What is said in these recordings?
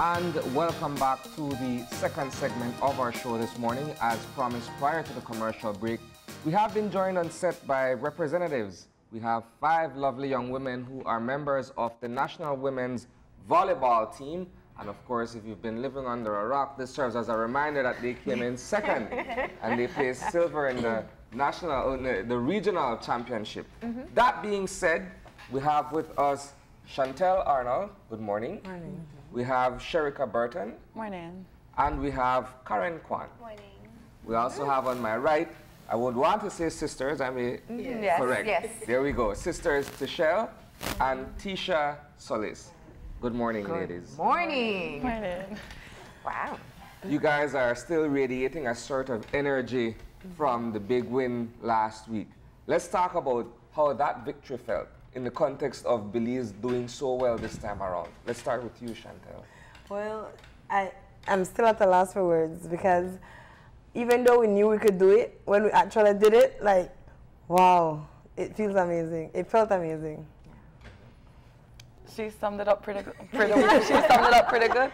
And welcome back to the second segment of our show this morning. As promised prior to the commercial break, we have been joined on set by representatives. We have 5 lovely young women who are members of the National Women's Volleyball team. And of course, if you've been living under a rock, this serves as a reminder that they came in second and they placed silver in the the regional championship. That being said, we have with us Shantell Arnold. Good morning. Morning. We have Shrike Burton. Morning. And we have Karen Kwan. Morning. We also have on my right, I would want to say sisters, I mean, Yes. correct. Yes. There we go. Sisters Michele and Tisha Solis. Good morning, ladies. Morning. Morning. Wow. You guys are still radiating a sort of energy from the big win last week. Let's talk about how that victory felt in the context of Belize doing so well this time around. Let's start with you, Shantell. Well, I'm still at a loss for words because even though we knew we could do it, when we actually did it, like, wow, it feels amazing. It felt amazing. She summed it up pretty good. She summed it up pretty good.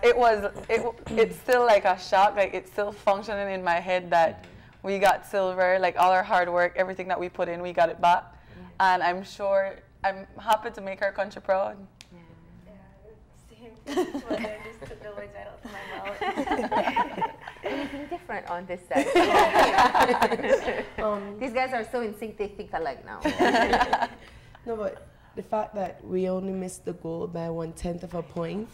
It's still like a shock. Like it's still functioning in my head that we got silver. Like all our hard work, everything that we put in, we got it back. And I'm happy to make our country proud. Same thing. Well, I just took the words right out of my mouth. Anything different on this side? These guys are so in sync, they think alike now. No, but the fact that we only missed the goal by 1/10 of a point,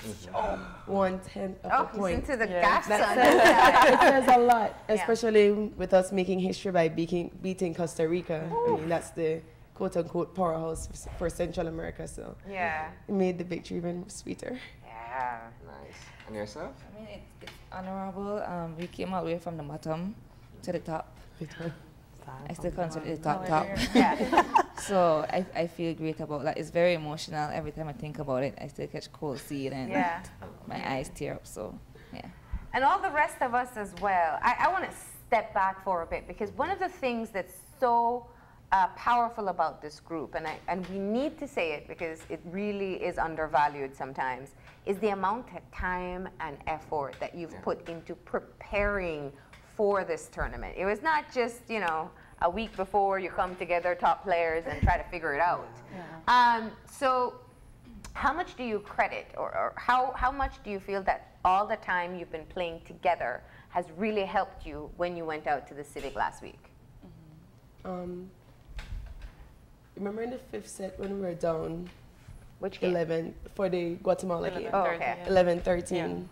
1/10 of a point. Into the gaps on It this side. says a lot, especially with us making history by beating Costa Rica. I mean, that's the quote-unquote powerhouse for Central America, so Yeah. it made the victory even sweeter. Yeah. Nice. And yourself? I mean, it's honorable. We came all the way from the bottom to the top. I still consider it top. Yeah. So I feel great about that. It's very emotional. Every time I think about it, I still catch cold feet and my eyes tear up. So, yeah. And all the rest of us as well. I want to step back for a bit because one of the things that's so powerful about this group, and we need to say it because it really is undervalued sometimes, is the amount of time and effort that you've put into preparing for this tournament. It was not just, you know, a week before you come together, top players, and try to figure it out. So how much do you credit, or how much do you feel that all the time you've been playing together has really helped you when you went out to the Civic last week? Remember in the 5th set when we were down Which game? 11 for the Guatemala game, 11-13, Oh, okay. 11-13,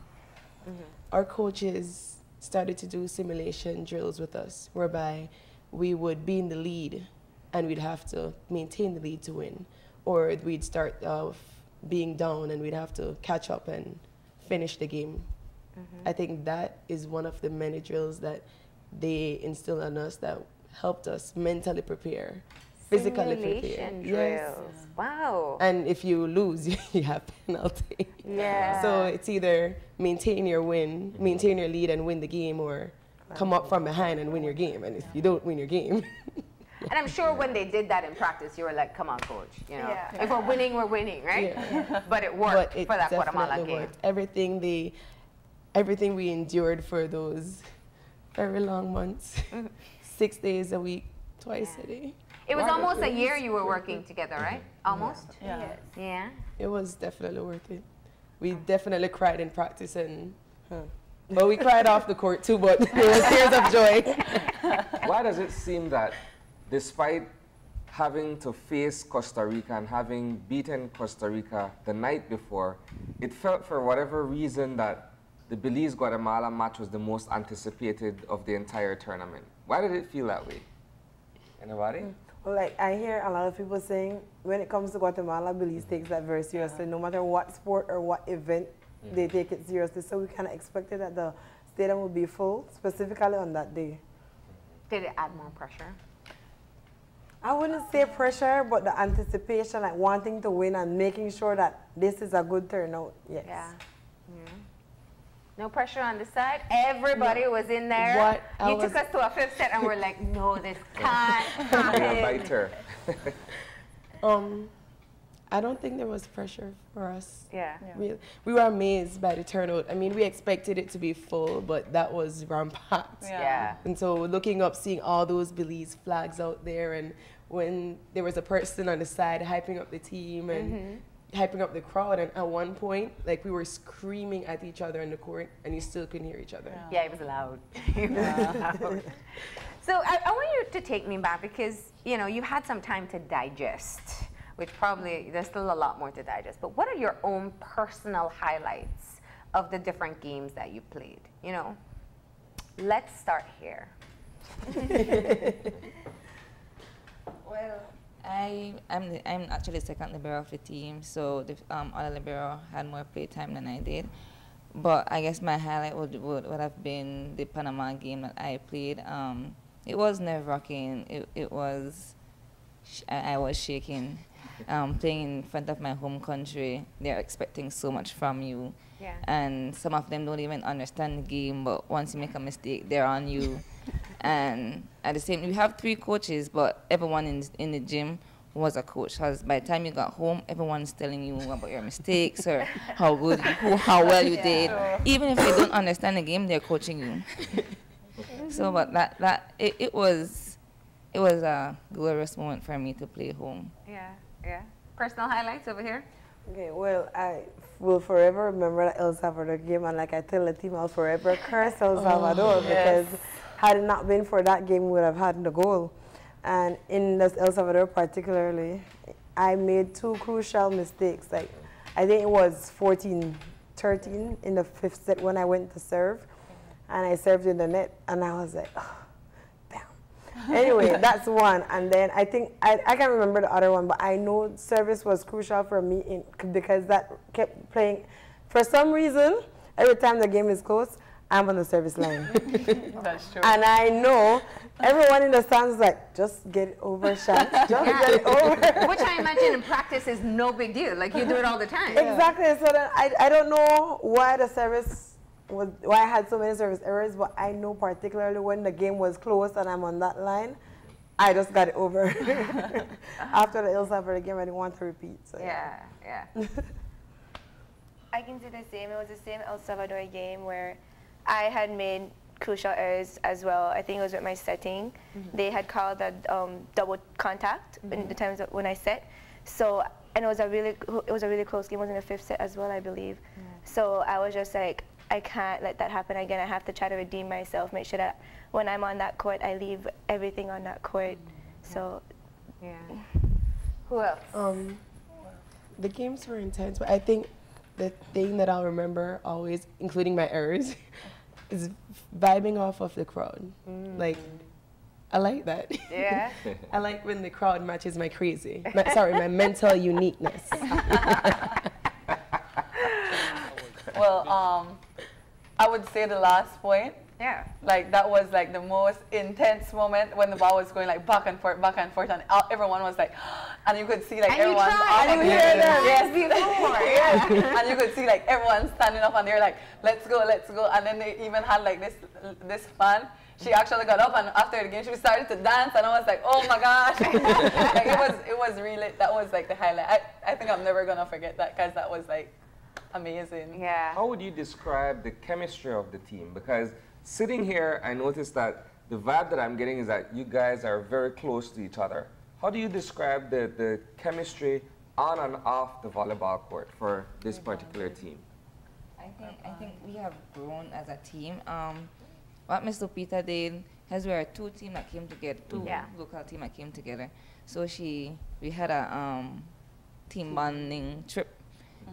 our coaches started to do simulation drills with us, whereby we would be in the lead and we'd have to maintain the lead to win, or we'd start off being down and we'd have to catch up and finish the game. I think that is one of the many drills that they instilled on us that helped us mentally prepare, physically prepare. Simulation drills. Wow. And if you lose, you have penalty. Yeah. So it's either maintain your lead and win the game, or come up from behind and win your game. And if you don't win your game. And I'm sure when they did that in practice, you were like, come on, coach. You know, if we're winning, right? Yeah. But it worked But it for that Guatemala definitely game. worked. Everything we endured for those very long months, 6 days a week, twice a day. It was almost a year you were working together, right? Almost? Yeah. Yeah. It was definitely worth it. We definitely cried in practice, and well, we cried off the court too, but it was tears of joy. Why does it seem that despite having to face Costa Rica and having beaten Costa Rica the night before, it felt for whatever reason that the Belize-Guatemala match was the most anticipated of the entire tournament? Why did it feel that way? Anybody? Well, like, I hear a lot of people saying when it comes to Guatemala, Belize takes that very seriously. No matter what sport or what event, they take it seriously. So we kind of expected that the stadium would be full, specifically on that day. Did it add more pressure? I wouldn't say pressure, but the anticipation, like wanting to win and making sure that this is a good turnout. Yes. Yeah. No pressure on the side. Everybody was in there. You took us to a 5th set and we're like, no, this can't happen. Biter. I don't think there was pressure for us. Yeah. We were amazed by the turnout. I mean, we expected it to be full, but that was rampant. Yeah. And so looking up, seeing all those Belize flags out there, and when there was a person on the side hyping up the team and hyping up the crowd, and at one point, like, we were screaming at each other in the court, and you still couldn't hear each other. Yeah, it was loud. It was loud. So I want you to take me back because, you know, you had some time to digest, which probably there's still a lot more to digest. But what are your own personal highlights of the different games that you played? You know, let's start here. Well, I'm actually second libero of the team, so the other libero had more play time than I did. But I guess my highlight would have been the Panama game that I played. It was nerve-wracking. It was, I was shaking. Playing in front of my home country, they're expecting so much from you. Yeah. And some of them don't even understand the game, but once you make a mistake, they're on you. And at the same, we have 3 coaches, but everyone in the gym was a coach. Because by the time you got home, everyone's telling you about your mistakes or how well you did. Even if they don't understand the game, they're coaching you. So, but it was a glorious moment for me to play home. Yeah, yeah. Personal highlights over here? Okay, well, I will forever remember that El Salvador game, and like I tell the team, I'll forever curse El Salvador because had it not been for that game, we would have had the goal. And in this El Salvador particularly, I made 2 crucial mistakes. Like, I think it was 14-13 in the 5th set when I went to serve, and I served in the net, and I was like, oh, damn. Anyway, that's one. And then I think, I can't remember the other one, but I know service was crucial for me because that kept playing. For some reason, every time the game is close, I'm on the service line. That's true. And I know everyone in the stands is like, just get it over, Shant. Just get it over. Which I imagine in practice is no big deal. Like, you do it all the time. Exactly. So then I don't know why the service was, why I had so many service errors, but I know particularly when the game was close and I'm on that line, I just got it over. After the El Salvador game, I didn't want to repeat. So Yeah. I can do the same. It was the same El Salvador game where I had made crucial errors as well. I think it was with my setting. They had called that double contact in the times when I set. So, and it was a really close game. It was in the 5th set as well, I believe. So I was just like, I can't let that happen again. I have to try to redeem myself, make sure that when I'm on that court, I leave everything on that court. So, Yeah. Who else? The games were intense, but I think the thing that I'll remember always, including my errors, is vibing off of the crowd. Like, I like that. Yeah. I like when the crowd matches my crazy. My mental uniqueness. Well, I would say the last point. Yeah. Like, that was like the most intense moment when the ball was going like back and forth, and everyone was like, and you could see like And everyone. you tried. And Yes, before. Yeah. And you could see like everyone standing up and they're like, let's go. And then they even had like this fan. She actually got up and after the game she started to dance and I was like, oh my gosh. Like, it was really, that was like the highlight. I think I'm never gonna forget that because that was like amazing. Yeah. How would you describe the chemistry of the team? Because sitting here, I noticed that the vibe that I'm getting is that you guys are very close to each other. How do you describe the chemistry on and off the volleyball court for this particular team? I think we have grown as a team. What Ms. Lupita did, as we are 2 teams that came together, 2 local teams that came together. So we had a team bonding trip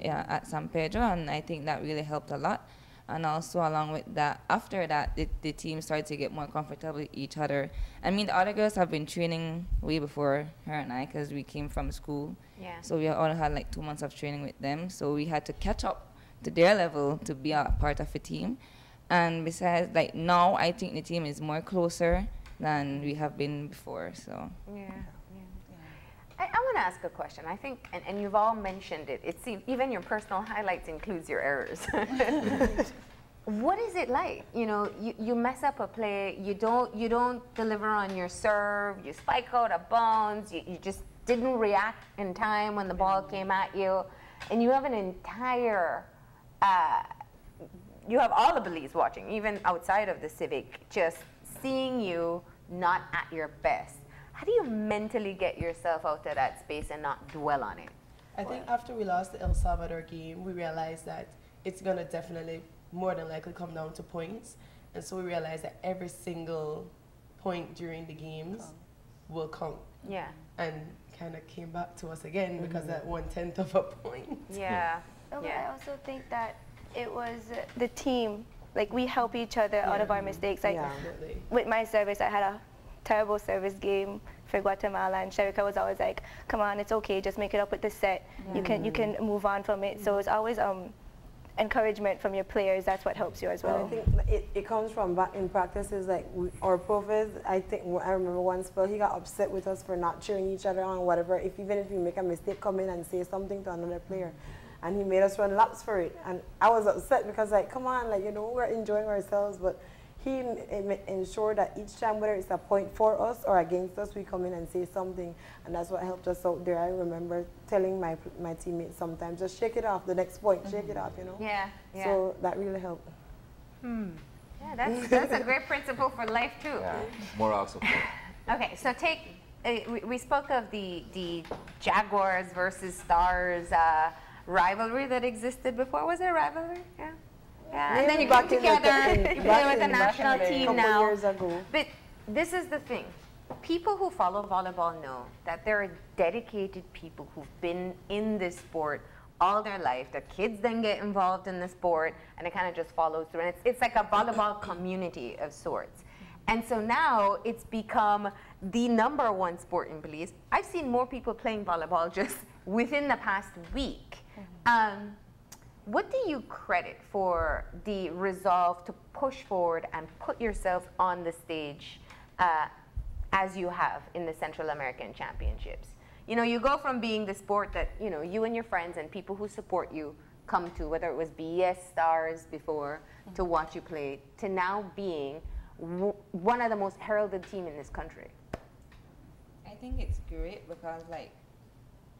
at San Pedro, and I think that really helped a lot. And also along with that, after that, the team started to get more comfortable with each other. I mean, the other girls have been training way before her and I because we came from school. Yeah. So we all had like 2 months of training with them. So we had to catch up to their level to be a part of a team. And besides, like now, I think the team is more closer than we have been before. So. Yeah. I want to ask a question. I think, and you've all mentioned it, it seems even your personal highlights includes your errors. What is it like? You know, you mess up a play, you don't deliver on your serve, you spike out of bounds, you just didn't react in time when the ball came at you, and you have an entire, you have all of Belize watching, even outside of the Civic, just seeing you not at your best. How do you mentally get yourself out of that space and not dwell on it? I think after we lost the El Salvador game, we realized that it's going to definitely more than likely come down to points. And so we realized that every single point during the games will count. Yeah. And kind of came back to us again because that 1/10 of a point. Yeah. No, but I also think that it was the team. Like, we help each other out of our mistakes. Like, with my service, I had a terrible service game for Guatemala, and Sherika was always like, come on, it's okay, just make it up with the set. You can move on from it. So it's always encouragement from your players. That's what helps you as well. And I think it comes from back in practices, like our profs. I remember one spell he got upset with us for not cheering each other on, whatever. Even if we make a mistake, come in and say something to another player, and he made us run laps for it. And I was upset because, like, come on, like, you know, we're enjoying ourselves, but he ensured that each time, whether it's a point for us or against us, we come in and say something, and that's what helped us out there. I remember telling my teammates sometimes, just shake it off, the next point, shake it off, you know? Yeah, yeah. So that really helped. Yeah, that's a great principle for life, too. Yeah, moral support. Okay, so we spoke of the Jaguars versus Stars rivalry that existed before. Was there a rivalry? Yeah. Yeah, and then you come together, you play with the national team now. Years ago. But this is the thing. People who follow volleyball know that there are dedicated people who've been in this sport all their life. Their kids then get involved in the sport, and it kind of just follows through. And it's like a volleyball community of sorts. And so now it's become the #1 sport in Belize. I've seen more people playing volleyball just within the past week. What do you credit for the resolve to push forward and put yourself on the stage as you have in the Central American Championships? You know, you go from being the sport that, you know, you and your friends and people who support you come to, whether it was BES Stars before, to watch you play, to now being one of the most heralded team in this country. I think it's great because, like,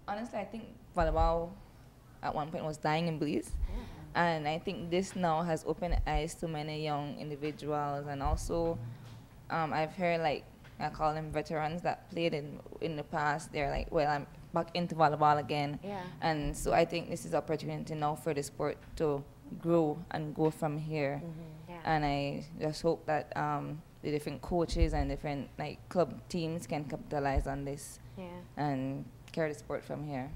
honestly, I think volleyball at one point was dying in Belize. And I think this now has opened eyes to many young individuals. And also, I've heard, like, I call them veterans that played in the past. They're like, well, I'm back into volleyball again. Yeah. And so I think this is an opportunity now for the sport to grow and go from here. Yeah. And I just hope that the different coaches and different, like, club teams can capitalize on this and carry the sport from here.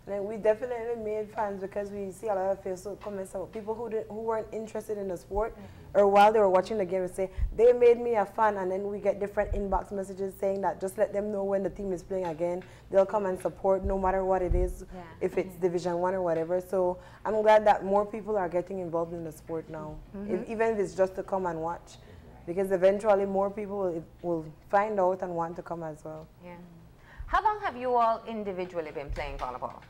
And we definitely made fans because we see a lot of Facebook comments about people who weren't interested in the sport, or while they were watching the game, and say they made me a fan, and then we get different inbox messages saying that just let them know when the team is playing again, they'll come and support no matter what it is, if it's Division 1 or whatever. So I'm glad that more people are getting involved in the sport now, even if it's just to come and watch, because eventually more people will find out and want to come as well. Yeah. How long have you all individually been playing volleyball?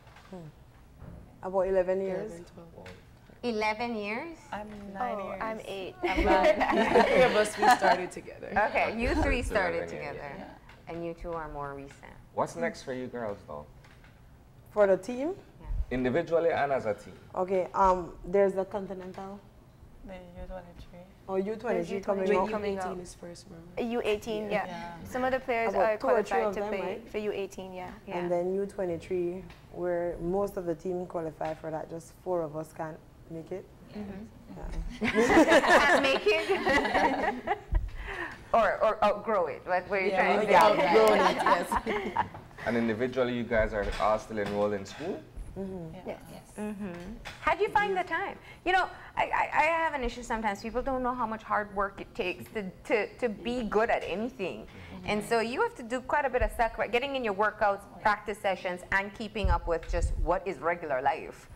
About 11 years. 11 years? I'm 9 years. I'm 8. The three of us, we started together. Okay, you three started together, and you two are more recent. What's next for you girls, though? For the team? Individually and as a team? Okay, there's the Continental. The U23. Oh, U23 coming Wait, up. U18 is first, remember? U18, yeah. Some of the players About are 2 or 3 qualified of to them, play right? for U18, yeah. And then U23, where most of the team qualify for that. Just 4 of us can't make it. Can't make it? or outgrow it? What were you trying to say? Outgrown it, yes. And individually, you guys are all still enrolled in school? Yes. How do you find the time? You know, I have an issue sometimes. People don't know how much hard work it takes to be good at anything. And so you have to do quite a bit of sacrifice, getting in your workouts, practice sessions, and keeping up with just what is regular life.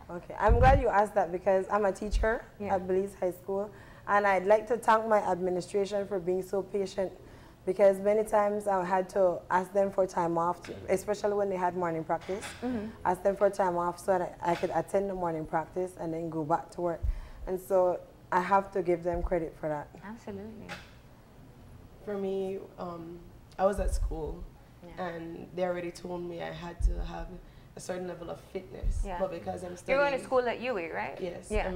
Okay, I'm glad you asked that because I'm a teacher at Belize High School, and I'd like to thank my administration for being so patient, because many times I had to ask them for time off, especially when they had morning practice. Ask them for time off so that I could attend the morning practice and then go back to work. And so I have to give them credit for that. Absolutely. For me, I was at school, and they already told me I had to have a certain level of fitness. Yeah. But because I'm studying... You're going to school at UWI, right? Yes. Yeah.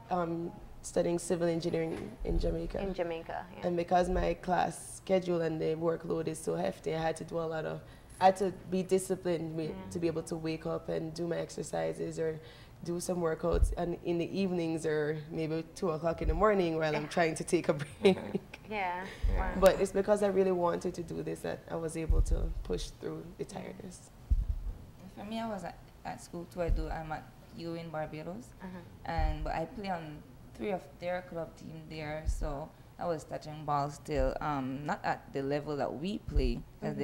I'm studying civil engineering in Jamaica. In Jamaica, yeah. And because my class schedule and the workload is so hefty, I had to do a lot of... I had to be disciplined to be able to wake up and do my exercises or do some workouts and in the evenings or maybe 2 o'clock in the morning while I'm trying to take a break. Yeah. Wow. But it's because I really wanted to do this that I was able to push through the tiredness. For me, I was at school too. I'm at U in Barbados, but I play on 3 of their club team there, so I was touching balls still, not at the level that we play, because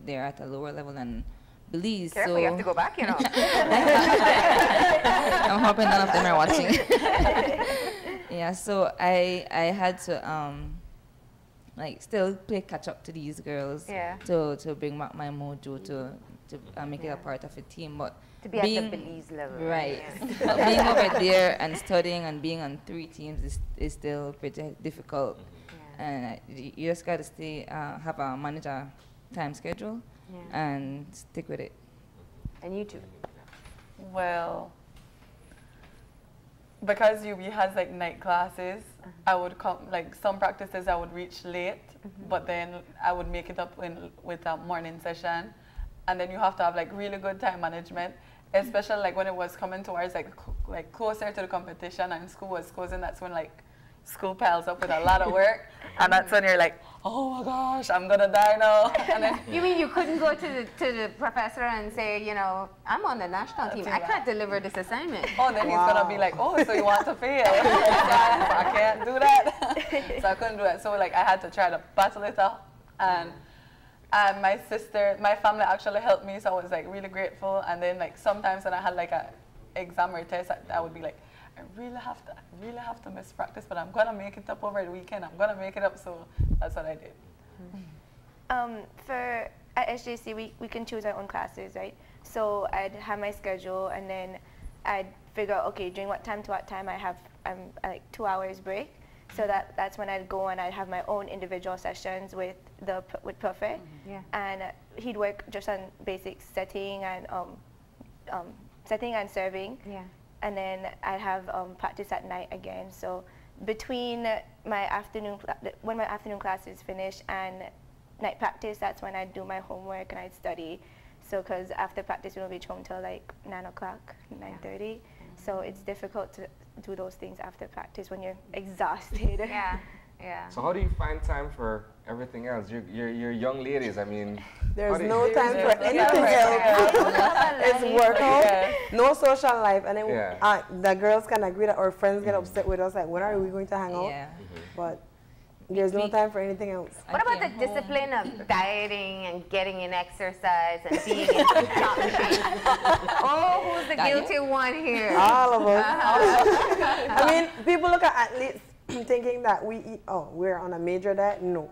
they're at a lower level than Belize. Careful, so you have to go back, you know. I'm hoping none of them are watching. Yeah, so I had to like still play catch up to these girls to bring back my mojo to make it a part of a team, but to be at the Belize level. Right. But being over there and studying and being on 3 teams is still pretty difficult. And you just got to stay, have a manager time schedule and stick with it. And you too? Well, because UB has like night classes, I would come, like some practices I would reach late, but then I would make it up with a morning session. And then you have to have like really good time management, especially like when it was coming towards like closer to the competition and school was closing. That's when like school piles up with a lot of work, and that's when you're like, oh my gosh, I'm gonna die now. And then you mean you couldn't go to the professor and say, you know, I'm on the national team, I can't deliver this assignment? Oh, then he's gonna be like, oh, so you want to fail? I can't do that. So I couldn't do it. So like I had to try to battle it out, and my sister, my family actually helped me, so I was like really grateful. And then like sometimes when I had like a exam or test, I would be like, I really have to miss practice, but I'm gonna make it up over the weekend. I'm gonna make it up, so that's what I did. At SJC, we can choose our own classes, right? So I'd have my schedule, and then I'd figure out, okay, during what time to what time I'm like 2 hours break. So that's when I'd go and I'd have my own individual sessions with Perfect, and he'd work just on basic setting and serving. And then I'd have practice at night again. So between my when my afternoon classes finish and night practice, that's when I'd do my homework and I'd study. So because after practice we don't reach home till like 9 o'clock, 9:30. So it's difficult to do those things after practice when you're exhausted. So how do you find time for everything else? You're young ladies. I mean, there's no time for anything else. It's workout, no social life, and then the girls can agree that our friends get upset with us, like, when are we going to hang out? But there's no time for anything else. What about the discipline of dieting and getting in exercise and being in top shape? Oh, who's the guilty one here? All of us. I mean, people look at athletes thinking that we eat, we're on a major diet. No.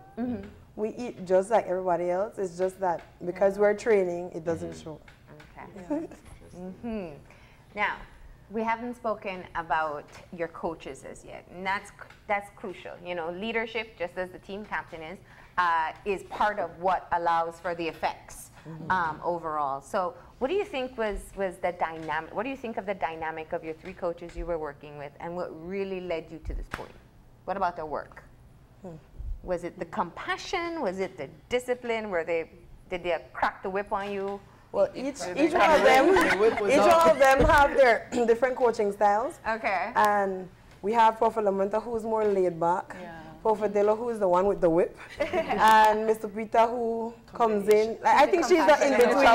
We eat just like everybody else. It's just that because we're training, it doesn't show. Okay. Now, we haven't spoken about your coaches as yet, and that's crucial. You know, leadership, just as the team captain is part of what allows for the effects overall. So, what do you think was the dynamic? What do you think of the dynamic of your 3 coaches you were working with, and what really led you to this point? What about their work? Was it the compassion? Was it the discipline? Did they crack the whip on you? Well, each one of them have their different coaching styles. Okay. And we have Prof. Lamenta, who's more laid back. Prof. Delo, who's the one with the whip. And Mr. Peter, who comes in. I think she's the in-between.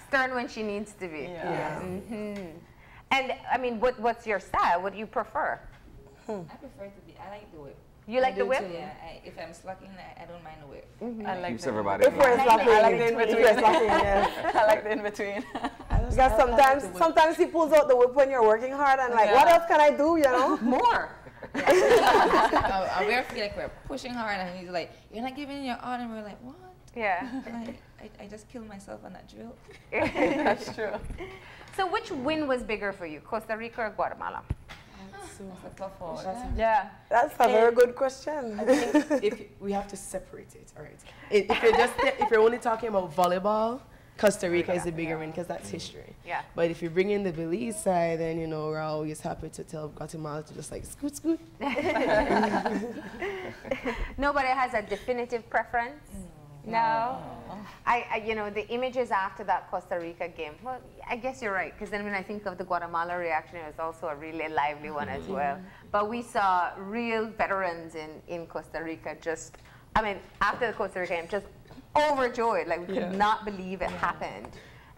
Stern when she needs to be. And, I mean, what's your style? What do you prefer? I prefer to be, I like the whip. You like the whip? Too, yeah. If I'm slacking, I don't mind the whip. I like keeps everybody. If we're slacking, I like the in-between. I like the in-between. Because sometimes he pulls out the whip when you're working hard and like, what else can I do, you know? More. I feel like we're pushing hard and he's like, you're not giving your all, and we're like, what? Like, I just killed myself on that drill. That's true. So which win was bigger for you, Costa Rica or Guatemala? So Yeah. That's a very good question. I think if we have to separate it, all right. If you're only talking about volleyball, Costa Rica is the bigger win because that's history. Yeah. But if you bring in the Belize side, then you know we're always happy to tell Guatemala to just like scoot scoot. Nobody has a definitive preference. No. You know, the images after that Costa Rica game, well, I guess you're right, because then when I think of the Guatemala reaction, it was also a really lively one as well. But we saw real veterans in Costa Rica just, I mean, after the Costa Rica game, just overjoyed, like we could not believe it happened.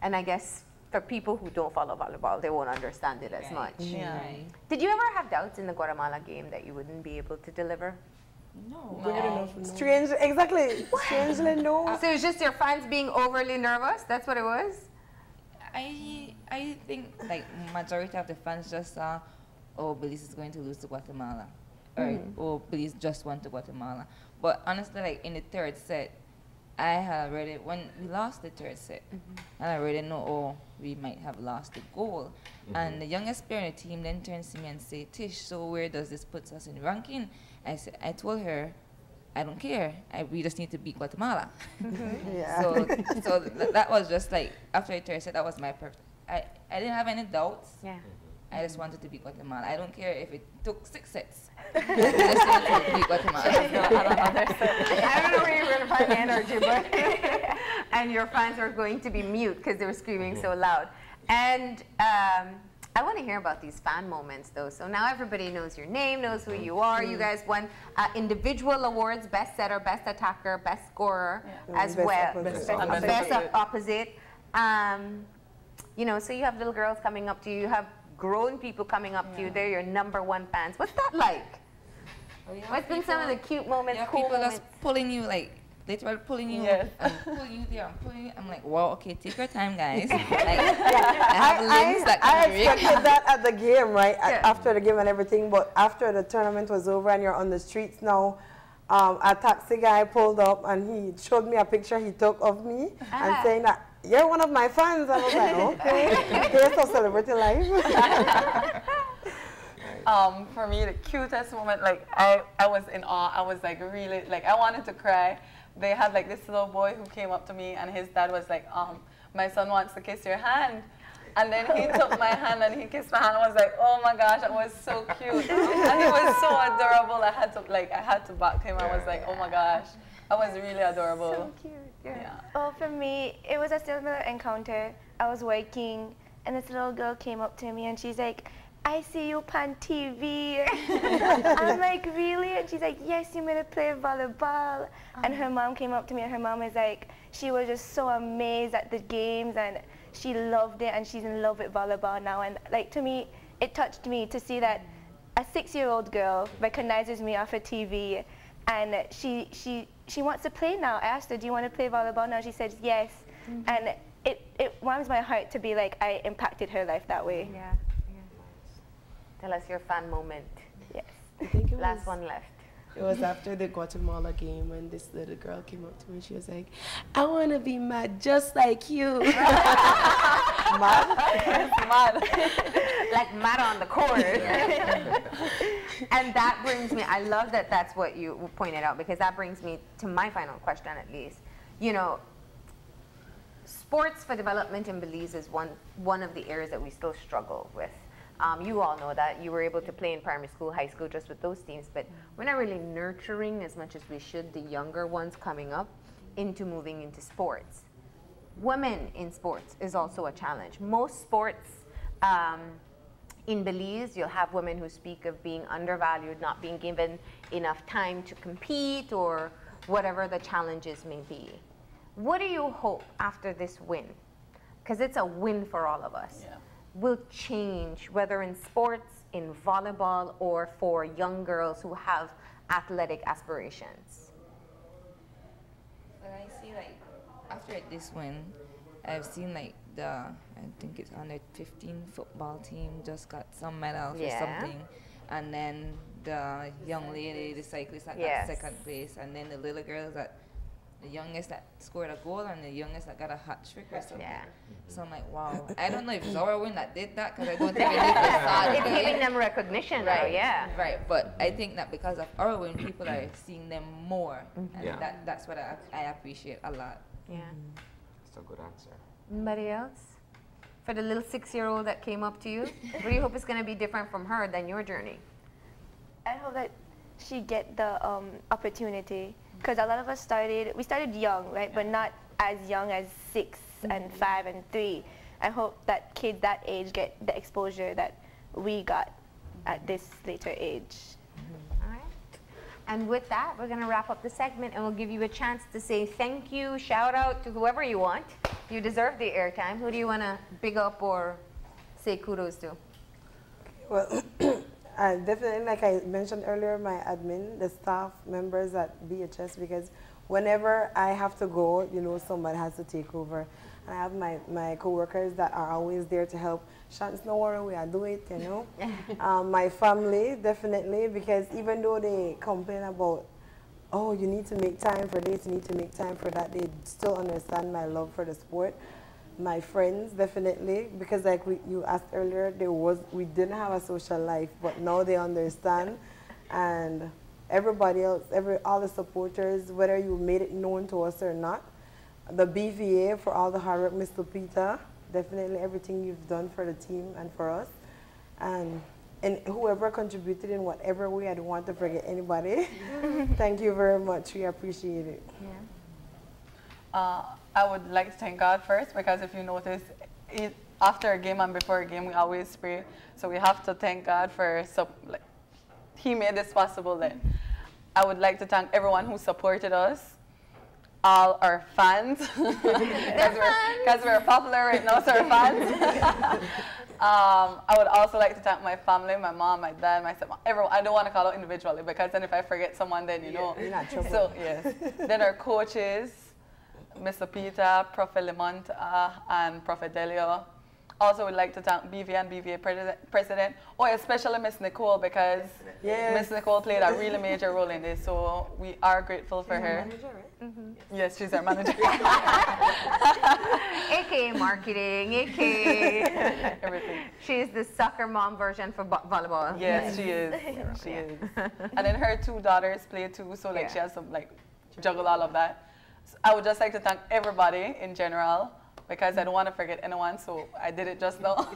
And I guess for people who don't follow volleyball, they won't understand it as much. Yeah. Did you ever have doubts in the Guatemala game that you wouldn't be able to deliver? No. Strange, exactly. Strangely, no. So it's just your fans being overly nervous? That's what it was? I think like majority of the fans just saw, oh, Belize is going to lose to Guatemala, or oh, Belize just won to Guatemala. But honestly, like in the third set, I had already, when we lost the third set, and I already know, oh, we might have lost the goal. And the youngest player on the team then turns to me and say, Tish, so where does this put us in ranking? I told her, I don't care. We just need to beat Guatemala. So that was just like, after the third set, that was my purpose. I didn't have any doubts. Yeah. I just wanted to beat Guatemala. I don't care if it took 6 sets. I just wanted to beat Guatemala. I don't know where you're going to find the energy, but and your fans are going to be mute because they were screaming so loud. And I want to hear about these fan moments, though. So now everybody knows your name, knows who you are. You guys won individual awards: best setter, best attacker, best scorer, as well. Best opposite. You know, so you have little girls coming up to you. You have grown people coming up to you. They're your #1 fans. What's that like? What's been some of the cute moments, cool people moments? just pulling you, like, literally pulling you, and pulling you there, and pulling you. I'm like, wow, okay, take your time, guys. Like, I have limbs that I can break. expected that at the game, right? After the game and everything, but after the tournament was over and you're on the streets now, a taxi guy pulled up and he showed me a picture he took of me and saying that, you're one of my fans. I was like, okay, here's some celebrity life. For me, the cutest moment, like, I was in awe. I was like really, like, I wanted to cry. They had like this little boy who came up to me and his dad was like, my son wants to kiss your hand. And then he took my hand and he kissed my hand. I was like, oh my gosh, it was so cute. And he was so adorable. I had to back him. I was like, oh my gosh. That was really adorable. So cute. Yeah. Well, for me, it was a similar encounter. I was working and this little girl came up to me and she's like, I see you on TV. I'm like, really? And she's like, yes, you made to play volleyball. And her mom came up to me and her mom was like, she was just so amazed at the games and she loved it and she's in love with volleyball now. And like, to me, it touched me to see that a 6-year-old girl recognizes me off of TV and she wants to play now. I asked her, do you want to play volleyball now? She said yes. And it warms my heart to be like, I impacted her life that way. Yeah. Tell us your fan moment. Yes. I think it Last was, one left. It was after the Guatemala game when this little girl came up to me and she was like, I want to be mad just like you. Mad? Like mad on the court. And that brings me, I love that that's what you pointed out, because that brings me to my final question at least. You know, sports for development in Belize is one of the areas that we still struggle with. You all know that. You were able to play in primary school, high school, just with those teams, but we're not really nurturing as much as we should the younger ones coming up into moving into sports. Women in sports is also a challenge. Most sports in Belize, you'll have women who speak of being undervalued, not being given enough time to compete, or whatever the challenges may be. What do you hope after this win? Because it's a win for all of us. Yeah. Will change, whether in sports, in volleyball, or for young girls who have athletic aspirations? Well, I see, like, after this win, I've seen like I think it's under 15 football team just got some medals or something, and then the young lady, the cyclist that got second place, and then the little girls that the youngest that scored a goal and the youngest that got a hat trick or something. Yeah. So I'm like, wow. I don't know if it's our win that did that because I don't think it's giving them recognition, right? Though, yeah. Right, but I think that because of our win, people are seeing them more, and that's what I appreciate a lot. Yeah. That's a good answer. Anybody else? For the little 6-year-old that came up to you, what do you hope is going to be different from her than your journey? I hope that she get the opportunity, because a lot of us started young, right? But not as young as 6 and 5 and 3. I hope that kids that age get the exposure that we got at this later age. All right. And with that, we're going to wrap up the segment, and we'll give you a chance to say thank you, shout out to whoever you want. You deserve the airtime. Who do you want to big up or say kudos to? Well, definitely, like I mentioned earlier, my admin, the staff members at BHS, because whenever I have to go, you know, somebody has to take over. And I have my co-workers that are always there to help. Shant's no worry, we are do it, you know. My family, definitely, because even though they complain about, oh, you need to make time for this, you need to make time for that, they still understand my love for the sport. My friends, definitely, because like you asked earlier, we didn't have a social life, but now they understand. And everybody else, all the supporters, whether you made it known to us or not, the BVA for all the hard work, Ms. Lupita, definitely everything you've done for the team and for us. And whoever contributed in whatever way, I don't want to forget anybody. Thank you very much. We appreciate it. Yeah. I would like to thank God first, because if you notice, after a game and before a game, we always pray. So we have to thank God for, He made this possible then. I would like to thank everyone who supported us, all our fans, because we're popular right now, so our fans. I would also like to thank my family, my mom, my dad, my stepmom, everyone. I don't want to call out individually, because then if I forget someone, then you know. You're not trouble. So, yes. Then our coaches, Mr. Peter, Prophet Lamont, and Prophet Delio. Also would like to thank BVA and BVA President, especially Miss Nicole, because Miss Nicole played a really major role in this, so we are grateful for her. Manager, right? Yes, she's our manager. AKA marketing, AKA everything. She's the soccer mom version for volleyball. Yes, she is. She is. And then her 2 daughters play too, so she has to juggle all of that. So I would just like to thank everybody in general, because I don't want to forget anyone, so I did it just now.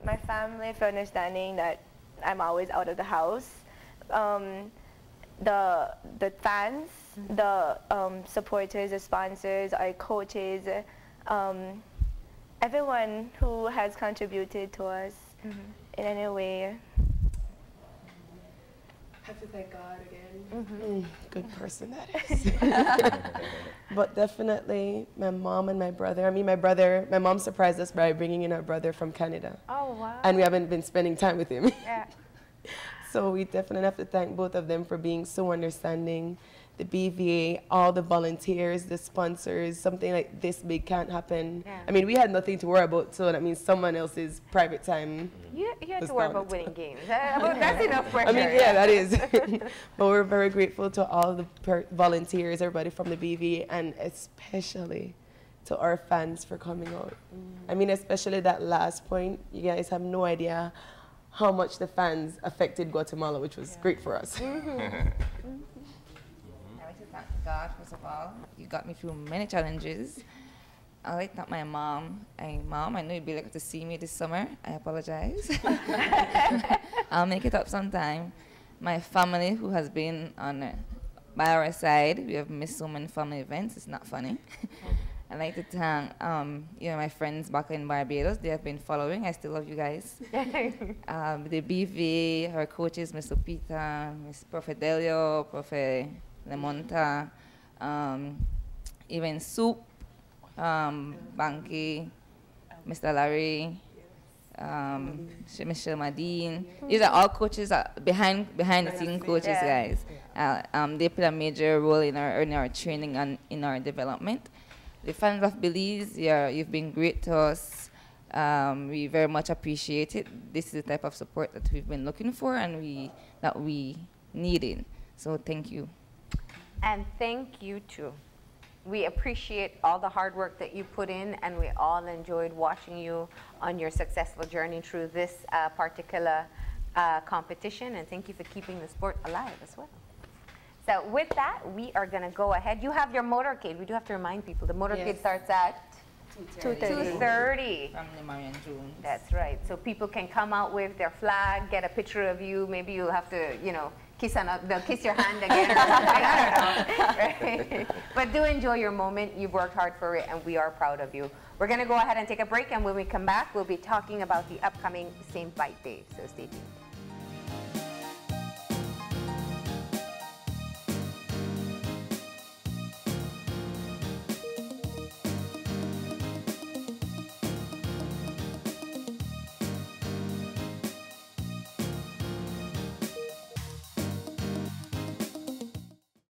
My family, for understanding that I'm always out of the house. The fans, the supporters, the sponsors, our coaches, everyone who has contributed to us in any way. I have to thank God again. Good person that is. But definitely my mom and my brother. My mom surprised us by bringing in our brother from Canada. Oh, wow. And we haven't been spending time with him. Yeah. So we definitely have to thank both of them for being so understanding. The BVA, all the volunteers, the sponsors, something like this big can't happen. Yeah. I mean, we had nothing to worry about, so that means someone else's private time. You had to worry about winning games. That's enough pressure. I mean, yeah, that is. But we're very grateful to all the volunteers, everybody from the BVA, and especially to our fans for coming out. I mean, especially that last point, you guys have no idea how much the fans affected Guatemala, which was great for us. Thank God, first of all. You got me through many challenges. I like that my mom, I know you'd be like to see me this summer. I apologize. I'll make it up sometime. My family, who has been by our side, we have missed so many family events. It's not funny. I'd like to thank my friends back in Barbados. They have been following. I still love you guys. The BV, our coaches, Mr. Peter, Ms. Prophet Delio, Prophet Lemonta, even Soup, Banky, Mr. Larry, Michelle Madine. These are all coaches, behind the scene coaches, guys. They play a major role in our training and in our development. The fans of Belize, you've been great to us. We very much appreciate it. This is the type of support that we've been looking for and that we needed. So thank you. And thank you too. We appreciate all the hard work that you put in, and we all enjoyed watching you on your successful journey through this particular competition, and thank you for keeping the sport alive as well. So with that, we are going to go ahead. You have your motorcade. We do have to remind people the motorcade starts at 2:30 from the Marion Jones. That's right. So people can come out with their flag, get a picture of you. Maybe you'll have to, you know, they'll kiss your hand again or something. I don't know. Right? But do enjoy your moment. You've worked hard for it, and we are proud of you. We're going to go ahead and take a break, and when we come back, we'll be talking about the upcoming St. Bite Day. So stay tuned.